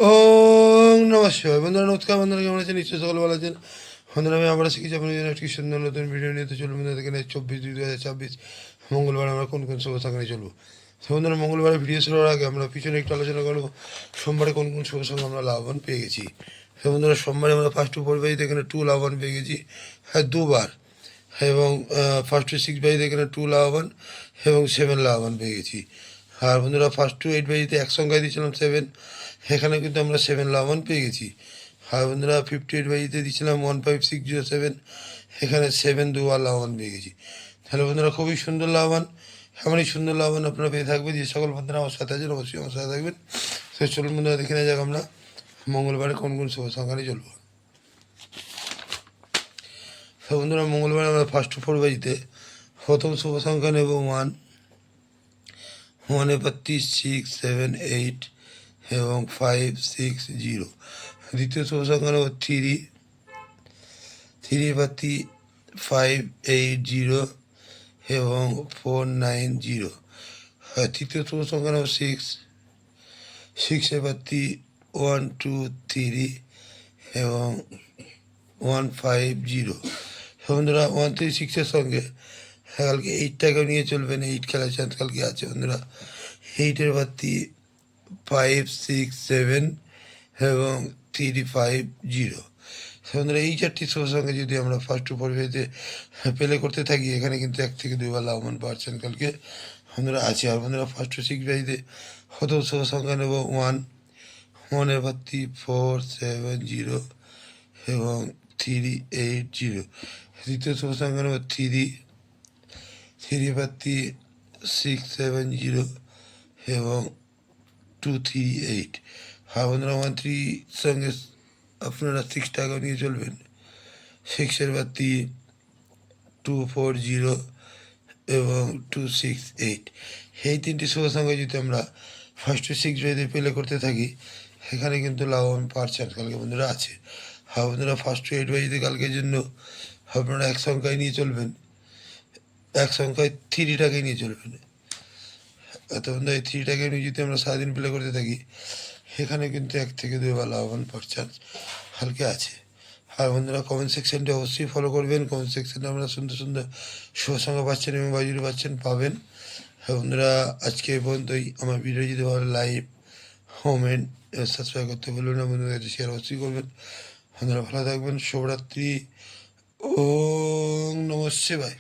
ওম নমঃ শিবায়। বন্ধুরা নমস্কার। বন্ধুরা কেমন আছেন? নিশ্চয়ই সকল ভালো আছেন। বন্ধুরা আমি আবার শিখেছি আপনার জন্য একটি সুন্দর নতুন ভিডিও নিয়ে তো চলুন বন্ধুরা দেখেন 24/2/2026 মঙ্গলবার আমরা কোন কোন শুভ সংখ্যা চলবো। তো বন্ধুরা মঙ্গলবারের ভিডিও শুরুর আগে আমরা পিছনে একটু আলোচনা করবো সোমবারে কোন কোন শুভ সংখ্যা আমরা লাভবান পেয়ে গেছি। তো বন্ধুরা সোমবারে আমরা ফার্স্ট টু ফোর বাজিতে এখানে 2 লাভবান পেয়ে গেছি, হ্যাঁ দুবার, এবং ফার্স্ট টু 6 বাজিতে এখানে 2 লাভবান এবং 7 লাভবান পেয়ে গেছি। আর বন্ধুরা ফার্স্ট টু 8 বাজিতে এক সংখ্যায় দিয়েছিলাম 7, এখানে কিন্তু আমরা 7 লাভবান পেয়ে গেছি। আর বন্ধুরা 58 বাজিতে দিয়েছিলাম 15607, এখানে 7 দুবার লাভবান পেয়ে গেছি। তাহলে বন্ধুরা খুবই সুন্দর লাভবান, এমনই সুন্দর লাভবান আপনারা পেয়ে থাকবেন। যে সকল বন্ধুরা আমার সাথে আছেন অবশ্যই আমার সাথে থাকবেন। তো চলুন বন্ধুরা দেখে নেওয়া যাক আমরা মঙ্গলবারে কোন কোন শুভ সংখ্যা নিয়ে চলবো। তো বন্ধুরা মঙ্গলবার আমরা ফার্স্ট টু ফোর বাজিতে প্রথম শুভ সংখ্যা নেব 1, 1 এবার 6, 7, 8 এবং 5, 6, 0। দ্বিতীয় শুভ সংখ্যা নেব 3, 3 এবার 5, 8, 0 এবং 4, 9, 0। তৃতীয় শুভ সংখ্যা নেব 6, 6 এবার 1, 2, 3 এবং 1, 5, 0। বন্ধুরা 1, 3, 6-এর সঙ্গে কালকে 8টাকেও নিয়ে চলবেন। 8 খেলার চান্স কালকে আছে বন্ধুরা। 8-এর বাড়তি 5, 6, 7 এবং 3, 5, 0। বন্ধুরা এই চারটি শুভ সঙ্গে যদি আমরা ফার্স্ট টু ফোর বাজিতে প্লে করতে থাকি, এখানে কিন্তু 1 থেকে 2 বার লাভবান পাচ্ছেন কালকে বন্ধুরা আছে। আর বন্ধুরা ফার্স্ট টু 6 বাজিতে প্রথম শুভ সংখ্যা নেব 1, 1 এর বাড়তি 4, 7, 0 এবং 3, 8, 0। দ্বিতীয় শুভ সংখ্যা নেব 3, 3 বাড়তি 6, 7, 0 এবং 2, 3, 8। হ্যাঁ বন্ধুরা 1, 3 সঙ্গে আপনারা 6টাকেও নিয়ে চলবেন। 6-এর বাড়তি 2, 4, 0 এবং 2, 6, 8। এই তিনটি শুভ সংখ্যা যদি আমরা ফার্স্ট টু 6 বাজিতে প্লে করতে থাকি, এখানে কিন্তু লাভবান পাওয়ার চান্স কালকে বন্ধুরা আছে। হ্যাঁ বন্ধুরা ফার্স্ট টু 8 বাজিতে কালকের জন্য আপনারা এক সংখ্যায় নিয়ে চলবেন, এক সংখ্যায় 3টাকে নিয়ে চলবেন। এত বন্ধু এই 3টাকে নিয়ে যদি আমরা সারাদিন প্লে করতে থাকি, এখানে কিন্তু 1 থেকে 2 বার লাভবান পাওয়ার চান্স হালকা আছে। আর বন্ধুরা কমেন্ট সেকশনটা অবশ্যই ফলো করবেন। কমেন্ট সেকশনে আমরা সুন্দর সুন্দর শুভ সংখ্যা পাচ্ছেন এবং বাজির পাচ্ছেন পাবেন। হ্যাঁ বন্ধুরা আজকে এই পর্যন্তই। আমার ভিডিও যদি ভালো লাইক, কমেন্ট, সাবস্ক্রাইব করতে বলবেন না। বন্ধুদের কাছে শেয়ার অবশ্যই করবেন। বন্ধুরা ভালো থাকবেন। শুভরাত্রি। ওম নমঃ শিবায়।